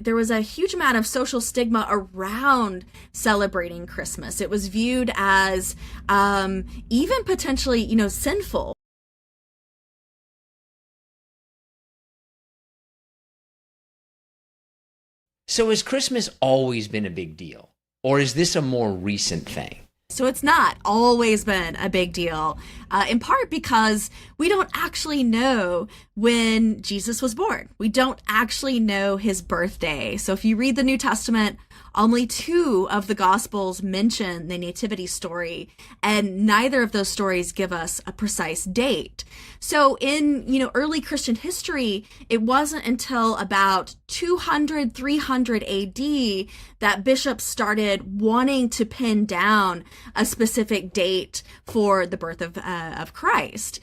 there was a huge amount of social stigma around celebrating Christmas. It was viewed as even potentially, sinful. So has Christmas always been a big deal? Or is this a more recent thing? So it's not always been a big deal, in part because we don't actually know when Jesus was born. We don't actually know his birthday. So if you read the New Testament, only 2 of the Gospels mention the nativity story, and neither of those stories give us a precise date. So in, early Christian history, it wasn't until about 200, 300 AD that bishops started wanting to pin down a specific date for the birth of Christ.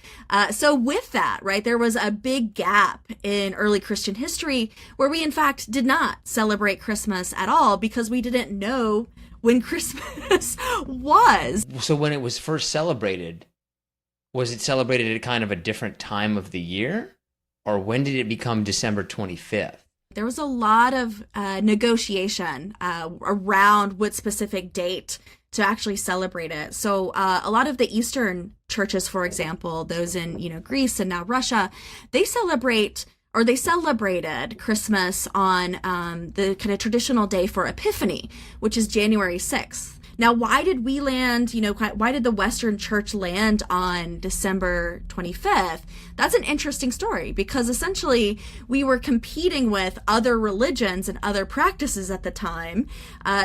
So with that, right, there was a big gap in early Christian history where we, in fact, did not celebrate Christmas at all because we didn't know when Christmas was. So when it was first celebrated, was it celebrated at kind of a different time of the year? Or when did it become December 25th? There was a lot of negotiation around what specific date to actually celebrate it. So a lot of the Eastern churches, for example, those in Greece and now Russia, they celebrated Christmas on the kind of traditional day for Epiphany, which is January 6th. Now, why did we land, why did the Western church land on December 25th? That's an interesting story because essentially we were competing with other religions and other practices at the time.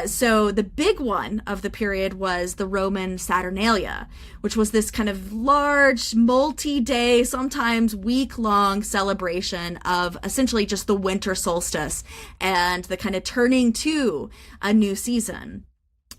So the big one of the period was the Roman Saturnalia, which was this kind of large, multi-day, sometimes week-long celebration of essentially just the winter solstice and the kind of turning to a new season.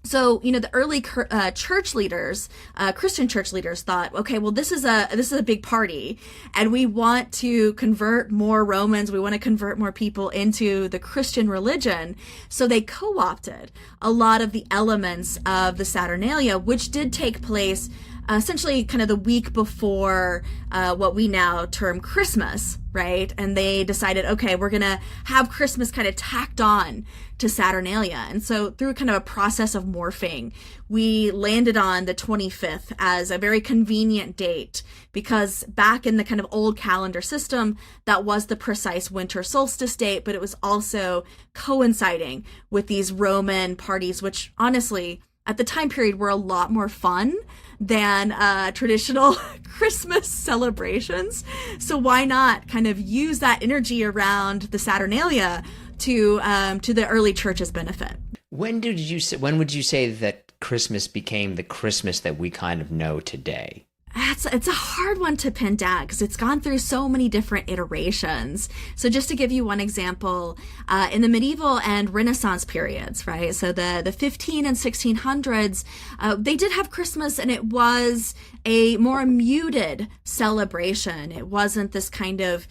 So, the early church leaders, Christian church leaders thought, okay, well, this is a big party and we want to convert more Romans. We want to convert more people into the Christian religion. So they co-opted a lot of the elements of the Saturnalia, which did take place essentially kind of the week before what we now term Christmas, right? And they decided, okay, we're going to have Christmas kind of tacked on to Saturnalia. And so through kind of a process of morphing, we landed on the 25th as a very convenient date because back in the kind of old calendar system, that was the precise winter solstice date, but it was also coinciding with these Roman parties, which honestly, at the time period were a lot more fun than traditional Christmas celebrations. So why not kind of use that energy around the Saturnalia to the early church's benefit? When would you say that Christmas became the Christmas that we kind of know today? It's a hard one to pin down because it's gone through so many different iterations. So just to give you one example, in the medieval and Renaissance periods, right? So the 15 and 1600s, they did have Christmas and it was a more muted celebration. It wasn't this kind of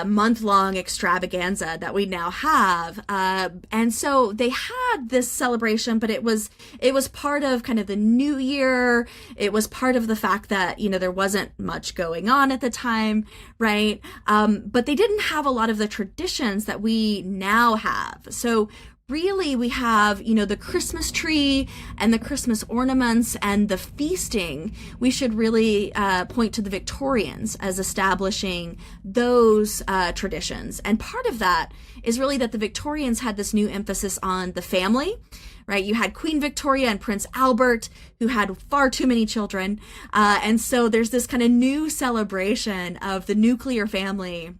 month-long extravaganza that we now have. And so they had this celebration, but it was part of kind of the new year. It was part of the fact that, there wasn't much going on at the time, right? But they didn't have a lot of the traditions that we now have. So really, we have, the Christmas tree and the Christmas ornaments and the feasting. We should really point to the Victorians as establishing those traditions. And part of that is really that the Victorians had this new emphasis on the family, right? You had Queen Victoria and Prince Albert, who had far too many children. And so there's this kind of new celebration of the nuclear family.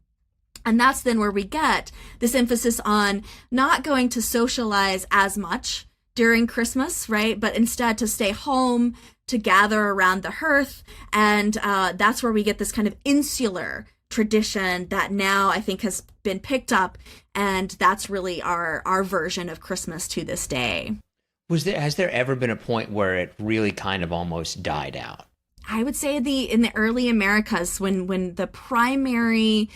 And that's then where we get this emphasis on not going to socialize as much during Christmas, right? But instead to stay home, to gather around the hearth. And that's where we get this kind of insular tradition that now I think has been picked up. And that's really our version of Christmas to this day. Has there ever been a point where it really kind of almost died out? I would say in the early Americas, when the primary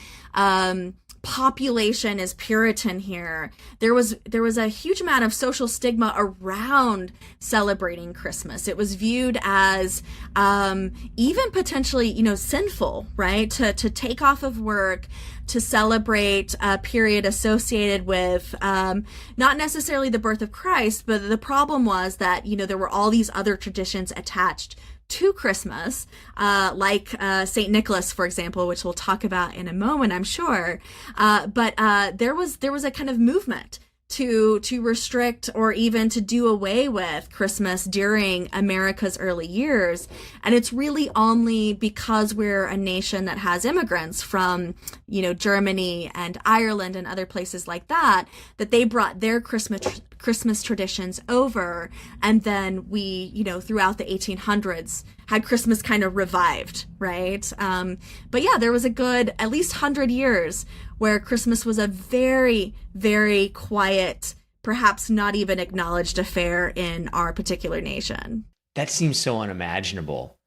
population is Puritan here, there was a huge amount of social stigma around celebrating Christmas. It was viewed as even potentially, sinful, right? To take off of work to celebrate a period associated with not necessarily the birth of Christ, but the problem was that, there were all these other traditions attached to Christmas, like St. Nicholas, for example, which we'll talk about in a moment, I'm sure. But there was a kind of movement to restrict or even to do away with Christmas during America's early years. And it's really only because we're a nation that has immigrants from, Germany and Ireland and other places like that they brought their Christmas traditions over. And then we, throughout the 1800s had Christmas kind of revived, right? But yeah, there was a good at least 100 years where Christmas was a very, very quiet, perhaps not even acknowledged affair in our particular nation. That seems so unimaginable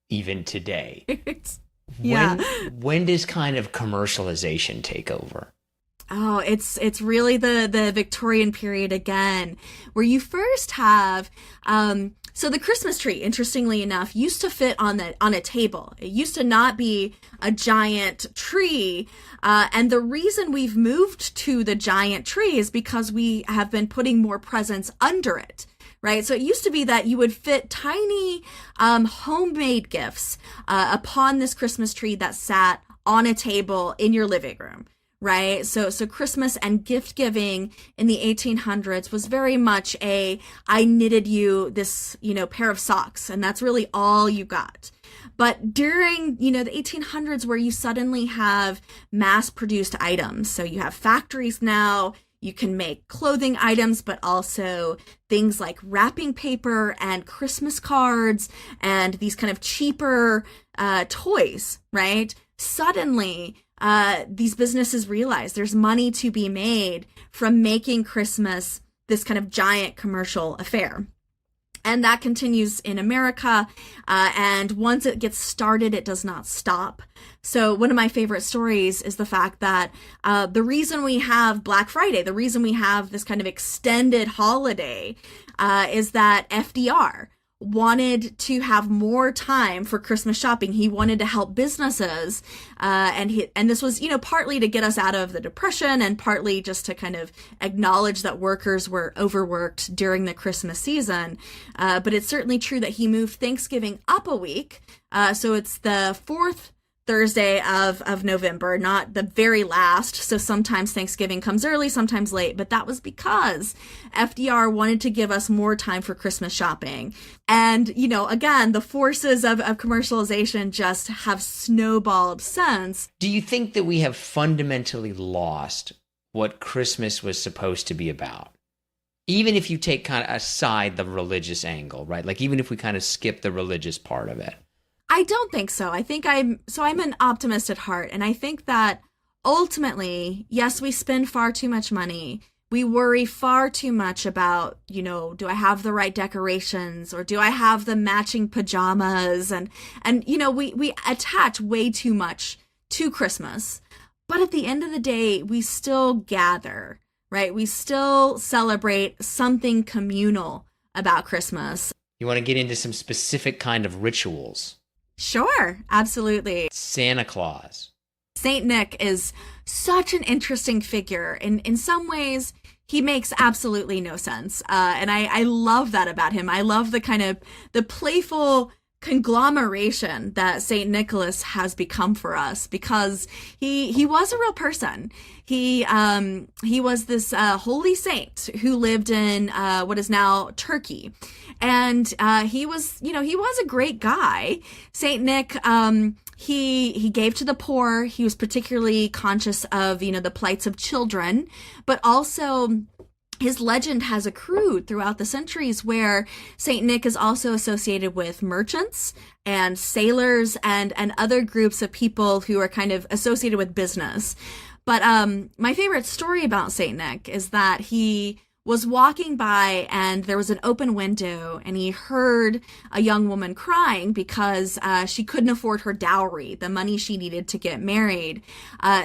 even today. Yeah. When does kind of commercialization take over? Oh, it's really the Victorian period again, where you first have so the Christmas tree, interestingly enough, used to fit on a table. It used to not be a giant tree, and the reason we've moved to the giant tree is because we have been putting more presents under it. Right. So it used to be that you would fit tiny homemade gifts upon this Christmas tree that sat on a table in your living room. Right. So Christmas and gift giving in the 1800s was very much I knitted you this, pair of socks, and that's really all you got. But during, the 1800s, where you suddenly have mass produced items, so you have factories now, you can make clothing items, but also things like wrapping paper and Christmas cards and these kind of cheaper toys, right? Suddenly, these businesses realize there's money to be made from making Christmas this kind of giant commercial affair. And that continues in America. And once it gets started, it does not stop. So one of my favorite stories is the fact that the reason we have Black Friday, the reason we have this kind of extended holiday, is that FDR wanted to have more time for Christmas shopping. He wanted to help businesses, and this was, partly to get us out of the Depression and partly just to kind of acknowledge that workers were overworked during the Christmas season. But it's certainly true that he moved Thanksgiving up a week. So it's the fourth Thursday of November, not the very last. So sometimes Thanksgiving comes early, sometimes late, but that was because FDR wanted to give us more time for Christmas shopping. And, again, the forces of commercialization just have snowballed since. Do you think that we have fundamentally lost what Christmas was supposed to be about? Even if you take kind of aside the religious angle, right? Like even if we kind of skip the religious part of it. I don't think so. I'm an optimist at heart. And I think that ultimately, yes, we spend far too much money. We worry far too much about, do I have the right decorations or do I have the matching pajamas? And we attach way too much to Christmas. But at the end of the day, we still gather, right? We still celebrate something communal about Christmas. You want to get into some specific kind of rituals? Sure, absolutely. Santa Claus. Saint Nick is such an interesting figure. In some ways, he makes absolutely no sense. And I love that about him. I love the kind of the playful conglomeration that Saint Nicholas has become for us, because he was a real person. He was this holy saint who lived in what is now Turkey. And he was a great guy. Saint Nick, he gave to the poor. He was particularly conscious of, the plights of children, but also his legend has accrued throughout the centuries where Saint Nick is also associated with merchants and sailors and other groups of people who are kind of associated with business. But my favorite story about Saint Nick is that he was walking by and there was an open window, and he heard a young woman crying because she couldn't afford her dowry, the money she needed to get married.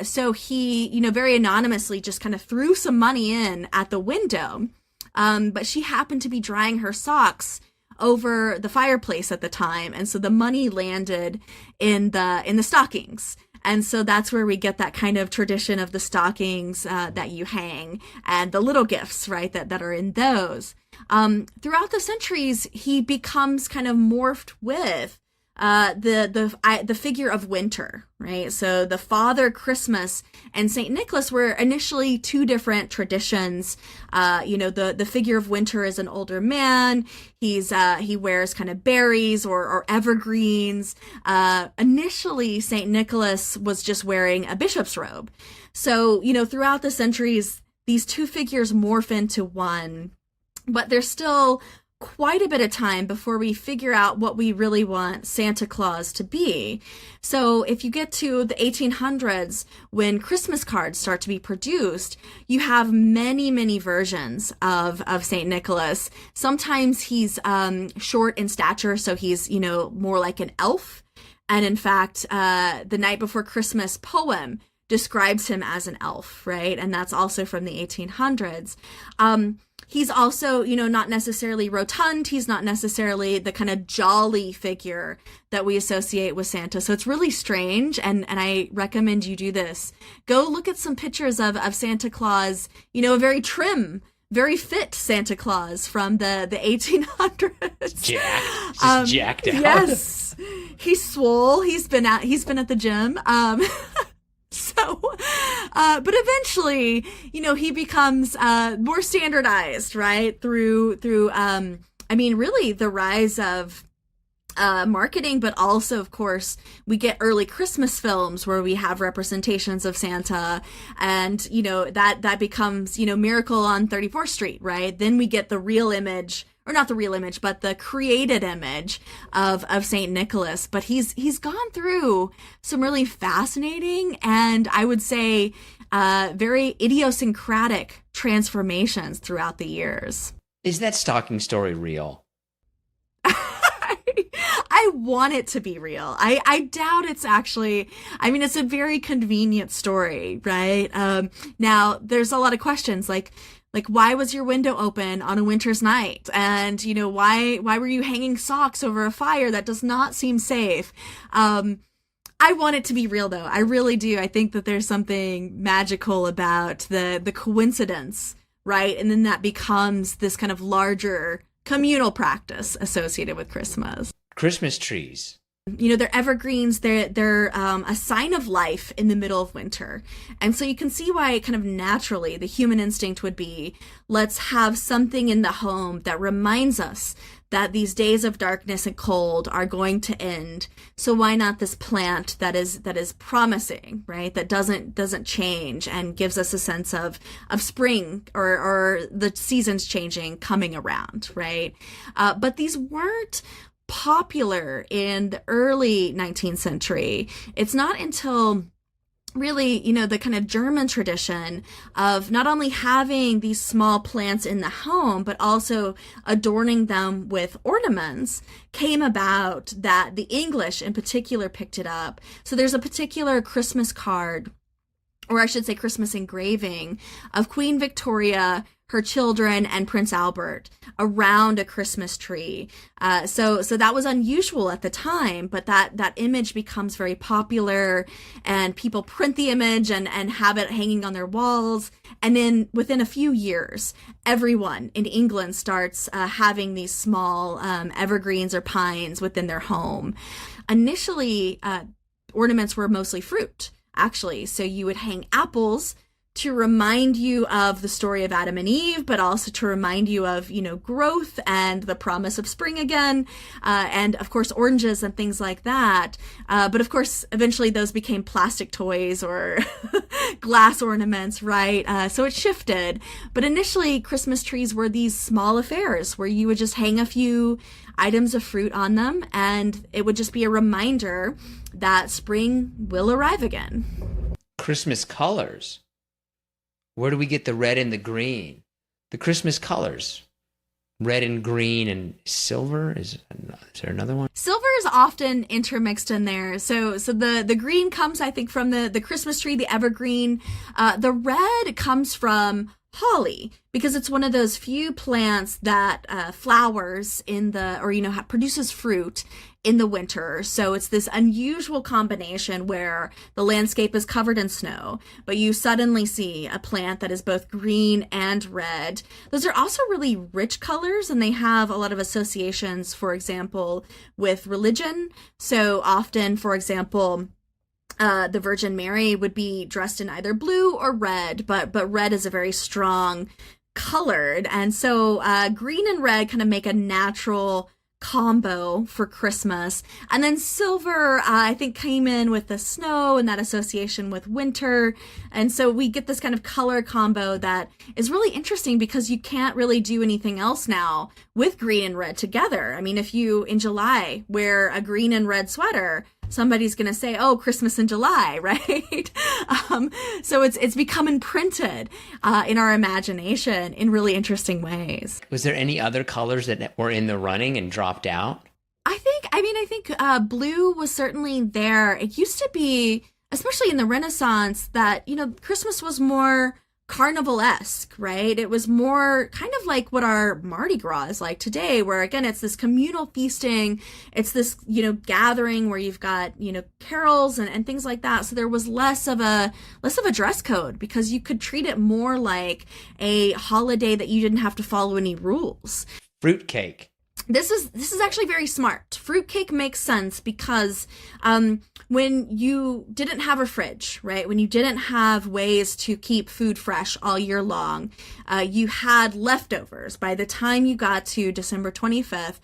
So he, very anonymously just kind of threw some money in at the window. But she happened to be drying her socks over the fireplace at the time, and so the money landed in the stockings. And so that's where we get that kind of tradition of the stockings that you hang and the little gifts, right, that are in those. Throughout the centuries, he becomes kind of morphed with the figure of winter, right? So the Father Christmas and Saint Nicholas were initially two different traditions. The figure of winter is an older man. He wears kind of berries or evergreens. Initially, Saint Nicholas was just wearing a bishop's robe. So, throughout the centuries, these two figures morph into one, but there's still quite a bit of time before we figure out what we really want Santa Claus to be. So if you get to the 1800s, when Christmas cards start to be produced, you have many, many versions of Saint Nicholas. Sometimes he's short in stature, so he's, more like an elf. And in fact, the Night Before Christmas poem describes him as an elf, right? And that's also from the 1800s. He's also, not necessarily rotund. He's not necessarily the kind of jolly figure that we associate with Santa. So it's really strange. And I recommend you do this. Go look at some pictures of Santa Claus, a very trim, very fit Santa Claus from the 1800s. Jacked out. Yes. He's swole. He's been at the gym. So, but eventually, he becomes more standardized, right? Through really the rise of marketing, but also, of course, we get early Christmas films where we have representations of Santa, and that becomes Miracle on 34th Street, right? Then we get the real image. Or not the real image, but the created image of Saint Nicholas. But he's gone through some really fascinating and I would say very idiosyncratic transformations throughout the years. Is that stocking story real? I want it to be real. I doubt it's actually, it's a very convenient story, right? Now, there's a lot of questions like why was your window open on a winter's night? And, why were you hanging socks over a fire? That does not seem safe. I want it to be real, though. I really do. I think that there's something magical about the coincidence, right? And then that becomes this kind of larger communal practice associated with Christmas. Christmas trees. They're evergreens. They're a sign of life in the middle of winter. And so you can see why kind of naturally the human instinct would be, let's have something in the home that reminds us that these days of darkness and cold are going to end. So why not this plant that is promising, right? That doesn't change and gives us a sense of spring or the seasons changing, coming around, right? But these weren't popular in the early 19th century. It's not until really, the kind of German tradition of not only having these small plants in the home, but also adorning them with ornaments came about that the English in particular picked it up. So there's a particular Christmas card, or I should say Christmas engraving, of Queen Victoria, her children, and Prince Albert around a Christmas tree. So that was unusual at the time, but that image becomes very popular, and people print the image and have it hanging on their walls. And then within a few years, everyone in England starts having these small evergreens or pines within their home. Initially, ornaments were mostly fruit, actually. So you would hang apples to remind you of the story of Adam and Eve, but also to remind you of, growth and the promise of spring again, and of course oranges and things like that. But of course, eventually those became plastic toys or glass ornaments, right? So it shifted. But initially, Christmas trees were these small affairs where you would just hang a few items of fruit on them, and it would just be a reminder that spring will arrive again. Christmas colors. Where do we get the red and the green? the Christmas colors. Red and green and silver. Is there another one? Silver is often intermixed in there. So the green comes, I think, from the Christmas tree, the evergreen. The red comes from holly, because it's one of those few plants that flowers in the, or, produces fruit in the winter. So it's this unusual combination where the landscape is covered in snow, but you suddenly see a plant that is both green and red. Those are also really rich colors, and they have a lot of associations, for example, with religion. So often, for example, the Virgin Mary would be dressed in either blue or red, but red is a very strong colored. And so green and red kind of make a natural combo for Christmas. And then silver, I think, came in with the snow and that association with winter. And so we get this kind of color combo that is really interesting, because you can't really do anything else now with green and red together. I mean, if you in July wear a green and red sweater, somebody's going to say, oh, Christmas in July, right? So it's become imprinted in our imagination in really interesting ways. Was there any other colors that were in the running and dropped out? I think blue was certainly there. It used to be, especially in the Renaissance, that, Christmas was more carnival-esque, right? It was more kind of like what our Mardi Gras is like today, where again, it's this communal feasting. It's this, gathering where you've got, carols and things like that. So there was less of a dress code, because you could treat it more like a holiday that you didn't have to follow any rules. Fruitcake. This is actually very smart. Fruitcake makes sense because when you didn't have a fridge, right? When you didn't have ways to keep food fresh all year long, you had leftovers. By the time you got to December 25th,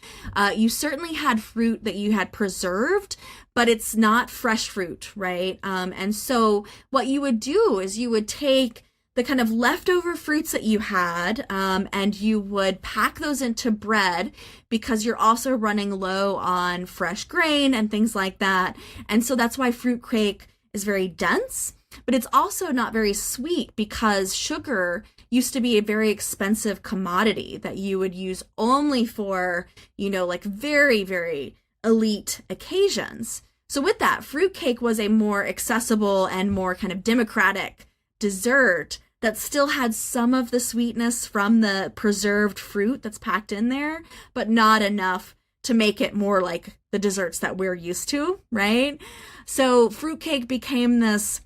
you certainly had fruit that you had preserved, but it's not fresh fruit, right? And so what you would do is you would take the kind of leftover fruits that you had, and you would pack those into bread, because you're also running low on fresh grain and things like that. And so that's why fruitcake is very dense, but it's also not very sweet, because sugar used to be a very expensive commodity that you would use only for, like very, very elite occasions. So with that, fruitcake was a more accessible and more kind of democratic dessert that still had some of the sweetness from the preserved fruit that's packed in there, but not enough to make it more like the desserts that we're used to, right? So fruitcake became this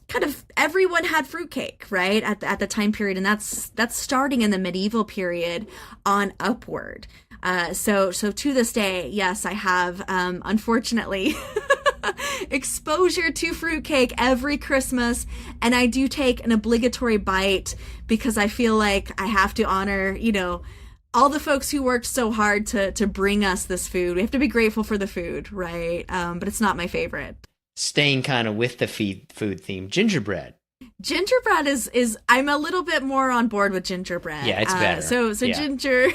kind of, everyone had fruitcake, right, at the time period, and that's starting in the medieval period on upward. So to this day, yes, I have, unfortunately, exposure to fruitcake every Christmas, and I do take an obligatory bite, because I feel like I have to honor, all the folks who worked so hard to bring us this food. We have to be grateful for the food, right? But it's not my favorite. Staying kind of with the food theme, gingerbread. Gingerbread is I'm a little bit more on board with gingerbread. Yeah, it's better. So yeah.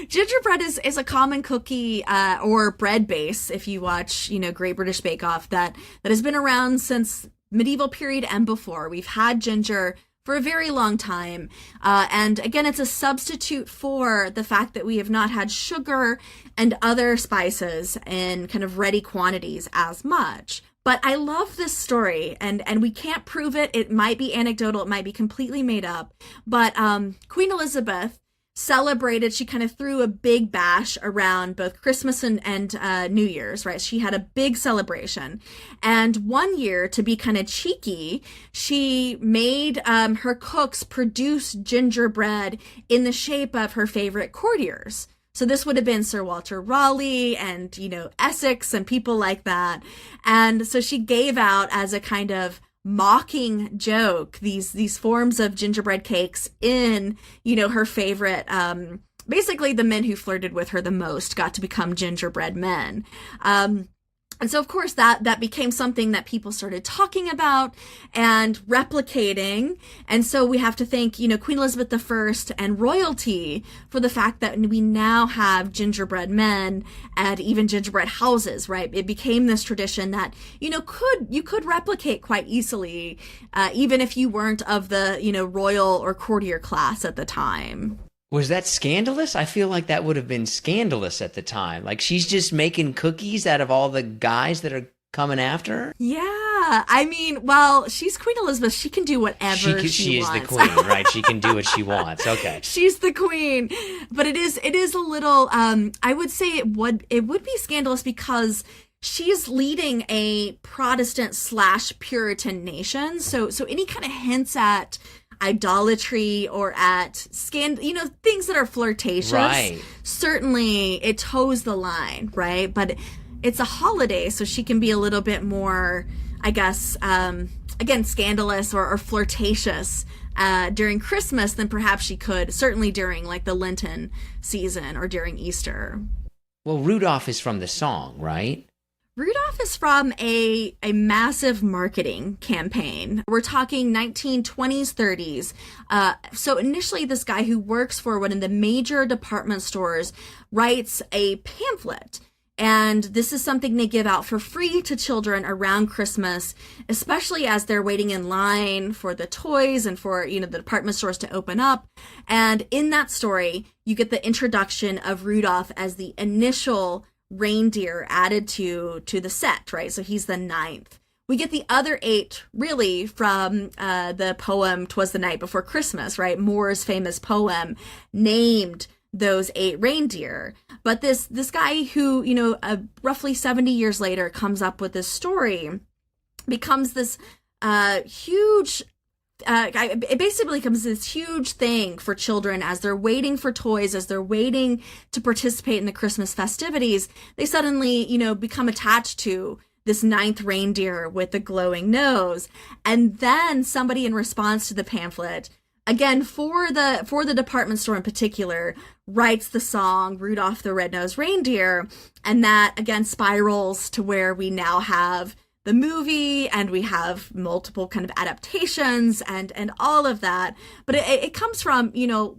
Gingerbread is a common cookie or bread base, if you watch, Great British Bake Off, that has been around since medieval period and before. We've had ginger for a very long time. And again, it's a substitute for the fact that we have not had sugar and other spices in kind of ready quantities as much. But I love this story, and we can't prove it. It might be anecdotal. It might be completely made up. But Queen Elizabeth celebrated, she kind of threw a big bash around both Christmas and New Year's, right? She had a big celebration. And one year, to be kind of cheeky, she made her cooks produce gingerbread in the shape of her favorite courtiers. So this would have been Sir Walter Raleigh and, Essex and people like that. And so she gave out, as a kind of mocking joke, these forms of gingerbread cakes in, her favorite, basically the men who flirted with her the most got to become gingerbread men. And so, of course, that became something that people started talking about and replicating. And so we have to thank, Queen Elizabeth I and royalty for the fact that we now have gingerbread men and even gingerbread houses, right? It became this tradition that, you could replicate quite easily, even if you weren't of the, royal or courtier class at the time. Was that scandalous? I feel like that would have been scandalous at the time. Like, she's just making cookies out of all the guys that are coming after her? Yeah. I mean, well, she's Queen Elizabeth. She can do whatever she wants. She is the queen, right? She can do what she wants. Okay. She's the queen. But it is a little, I would say it would be scandalous because she's leading a Protestant/Puritan nation. So any kind of hints at idolatry or at things that are flirtatious, right, certainly it toes the line, right? But it's a holiday, so she can be a little bit more, I guess, again, scandalous or flirtatious during Christmas than perhaps she could certainly during like the Lenten season or during Easter. Well, Rudolph is from the song, right? Rudolph is from a massive marketing campaign. We're talking 1920s, 30s. So initially, this guy who works for one of the major department stores writes a pamphlet. And this is something they give out for free to children around Christmas, especially as they're waiting in line for the toys and for, the department stores to open up. And in that story, you get the introduction of Rudolph as the initial reindeer added to the set, right? So he's the 9th. We get the other 8 really from the poem "'Twas the Night Before Christmas," right? Moore's famous poem named those 8 reindeer. But this guy who, roughly 70 years later comes up with this story becomes this huge it basically becomes this huge thing for children as they're waiting for toys, as they're waiting to participate in the Christmas festivities. They suddenly, become attached to this 9th reindeer with the glowing nose. And then somebody in response to the pamphlet, again, for the department store in particular, writes the song Rudolph the Red-Nosed Reindeer. And that, again, spirals to where we now have the movie, and we have multiple kind of adaptations and all of that. But it comes from,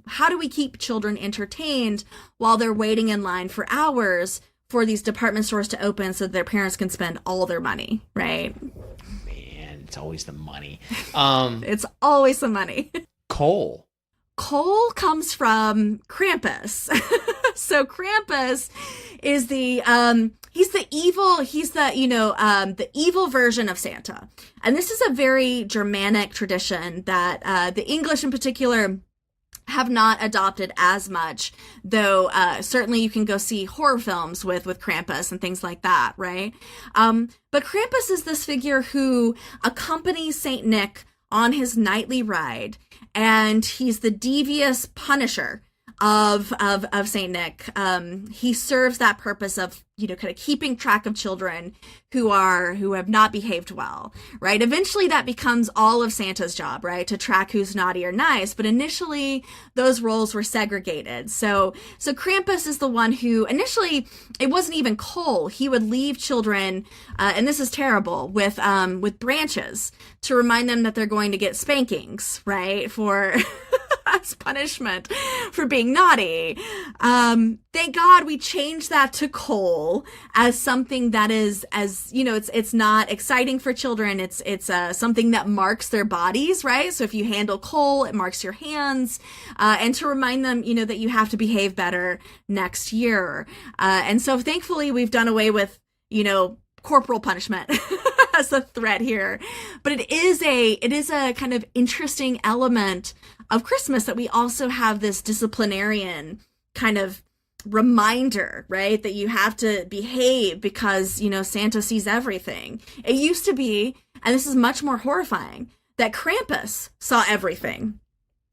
how do we keep children entertained while they're waiting in line for hours for these department stores to open so that their parents can spend all their money, right? Man, it's always the money. It's always the money. Coal. Coal comes from Krampus. So Krampus is the evil version of Santa. And this is a very Germanic tradition that the English in particular have not adopted as much, though certainly you can go see horror films with Krampus and things like that, right? But Krampus is this figure who accompanies Saint Nick on his nightly ride, and he's the devious punisher of Saint Nick. He serves that purpose of, kind of keeping track of children who have not behaved well, right? Eventually that becomes all of Santa's job, right? To track who's naughty or nice. But initially those roles were segregated. So Krampus is the one who initially, it wasn't even coal. He would leave children, and this is terrible, with branches to remind them that they're going to get spankings, right? For as punishment for being naughty. Thank God we changed that to coal as something that is, as it's not exciting for children. It's something that marks their bodies, right? So if you handle coal, it marks your hands, and to remind them, that you have to behave better next year. And so thankfully we've done away with, corporal punishment as a threat here. But it is a kind of interesting element of Christmas that we also have this disciplinarian kind of reminder, right? That you have to behave because, Santa sees everything. It used to be, and this is much more horrifying, that Krampus saw everything.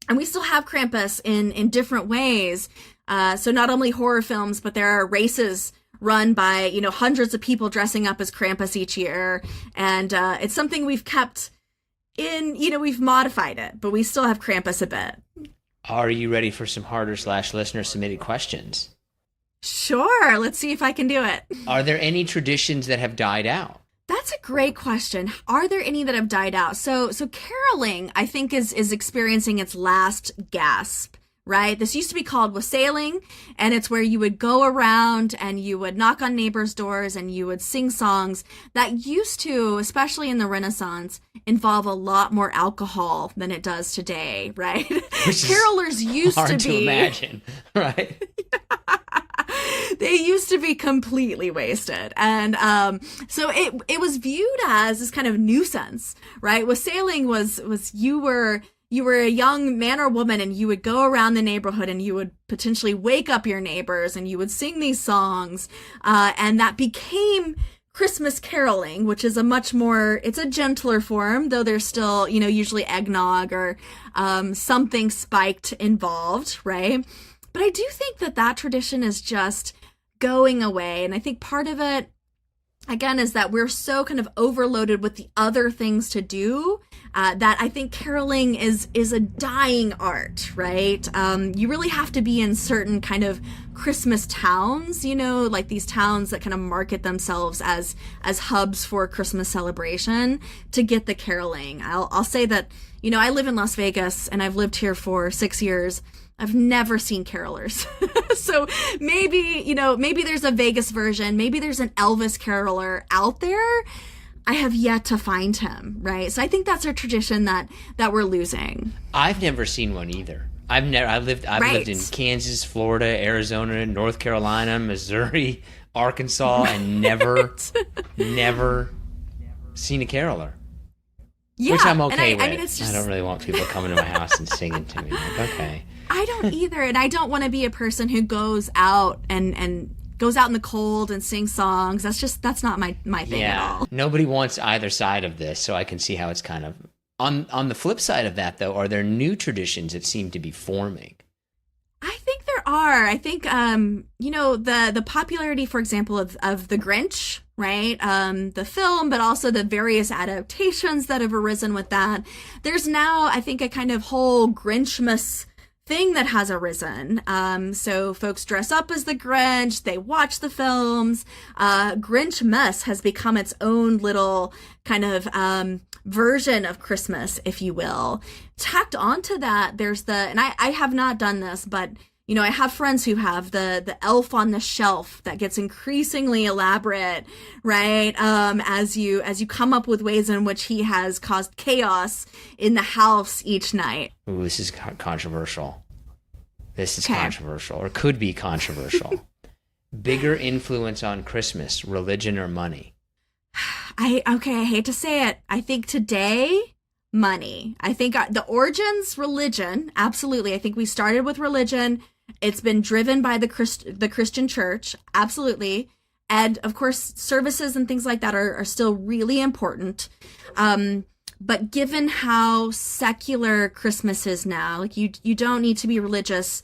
And we still have Krampus in different ways. So not only horror films, but there are races run by, hundreds of people dressing up as Krampus each year. And it's something we've kept in, we've modified it, but we still have Krampus a bit. Are you ready for some harder/listener submitted questions? Sure, let's see if I can do it. Are there any traditions that have died out? That's a great question. Are there any that have died out? So caroling, I think, is experiencing its last gasp, right? This used to be called wassailing, and it's where you would go around and you would knock on neighbors' doors and you would sing songs that used to, especially in the Renaissance, involve a lot more alcohol than it does today, right? Carolers used hard to be imagine, right? They used to be completely wasted. And so it was viewed as this kind of nuisance, right? Wassailing was you were a young man or woman and you would go around the neighborhood and you would potentially wake up your neighbors and you would sing these songs. And that became Christmas caroling, which is it's a gentler form, though there's still, usually eggnog or something spiked involved, right? But I do think that tradition is just going away. And I think part of it, again, is that we're so kind of overloaded with the other things to do that I think caroling is a dying art, right? You really have to be in certain kind of Christmas towns, like these towns that kind of market themselves as hubs for Christmas celebration to get the caroling. I'll say that, I live in Las Vegas and I've lived here for 6 years. I've never seen carolers. So maybe there's a Vegas version. Maybe there's an Elvis caroler out there. I have yet to find him, right? So I think that's a tradition that we're losing. I've never seen one either. I've lived in Kansas, Florida, Arizona, North Carolina, Missouri, Arkansas, and never seen a caroler. Yeah, which I'm okay with. I mean, it's just... I don't really want people coming to my house and singing to me. Like, okay. I don't either, and I don't want to be a person who goes out and goes out in the cold and sings songs. That's not my thing at all. Nobody wants either side of this, so I can see how it's kind of on the flip side of that. Though, are there new traditions that seem to be forming? I think there are. I think the popularity, for example, of the Grinch, right? The film, but also the various adaptations that have arisen with that. There's now, I think, a kind of whole Grinchmas thing that has arisen. So folks dress up as the Grinch, they watch the films. Grinchmas has become its own little kind of version of Christmas, if you will. Tacked onto that, there's and I have not done this, but I have friends who have the elf on the shelf that gets increasingly elaborate, right? As you come up with ways in which he has caused chaos in the house each night. Ooh, this is controversial. This is controversial, or could be controversial. Bigger influence on Christmas, religion or money? I hate to say it. I think today, money. I think the origins, religion, absolutely. I think we started with religion. It's been driven by the Christian church, absolutely. And of course, services and things like that are still really important. But given how secular Christmas is now, like you don't need to be religious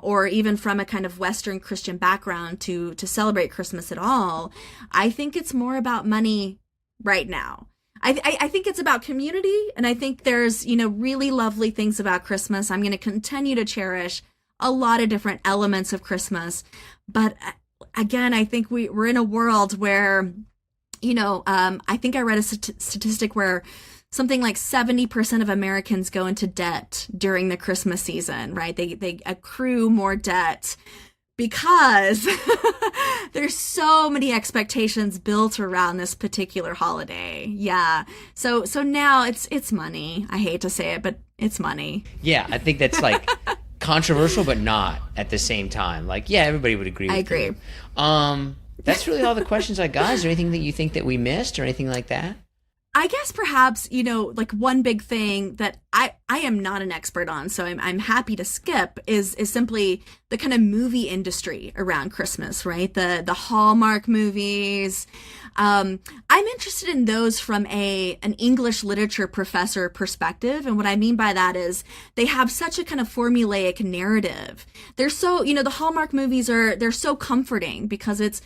or even from a kind of Western Christian background to celebrate Christmas at all. I think it's more about money right now. I think it's about community, and I think there's really lovely things about Christmas. I'm going to continue to cherish a lot of different elements of Christmas, but again, I think we're in a world where I think I read a statistic where something like 70% of Americans go into debt during the Christmas season, right? They accrue more debt because there's so many expectations built around this particular holiday. Yeah. So now it's money. I hate to say it, but it's money. Yeah, I think that's like controversial, but not at the same time. Like, yeah, everybody would agree with I agree. You. That's really all the questions I got. Is there anything that you think that we missed or anything like that? I guess perhaps, like one big thing that I am not an expert on, so I'm happy to skip is simply the kind of movie industry around Christmas, right? The Hallmark movies. I'm interested in those from an English literature professor perspective. And what I mean by that is they have such a kind of formulaic narrative. They're so, the Hallmark movies they're so comforting because it's,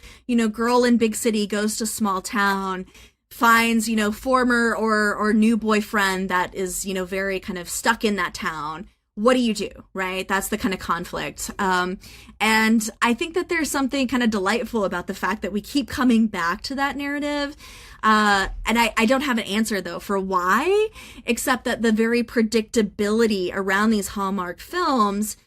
girl in big city goes to small town, finds, former or new boyfriend that is, very kind of stuck in that town, what do you do, right? That's the kind of conflict. And I think that there's something kind of delightful about the fact that we keep coming back to that narrative. And I don't have an answer, though, for why, except that the very predictability around these Hallmark films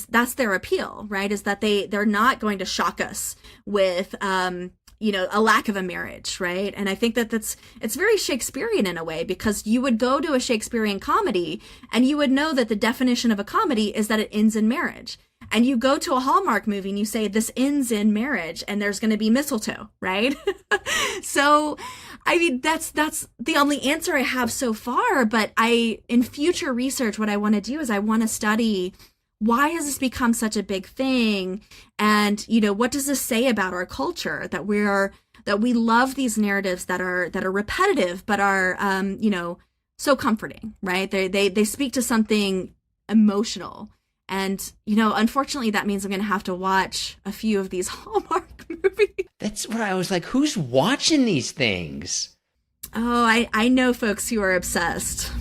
that's their appeal, right? Is that they're not going to shock us with, a lack of a marriage, right? And I think that it's very Shakespearean in a way, because you would go to a Shakespearean comedy and you would know that the definition of a comedy is that it ends in marriage. And you go to a Hallmark movie and you say, this ends in marriage and there's going to be mistletoe, right? So, I mean, that's the only answer I have so far. But in future research, what I want to do is I want to study, why has this become such a big thing? And, what does this say about our culture, that we love these narratives that are repetitive, but are, so comforting, right? They speak to something emotional. And, unfortunately, that means I'm going to have to watch a few of these Hallmark movies. That's what I was like, who's watching these things? Oh, I know folks who are obsessed.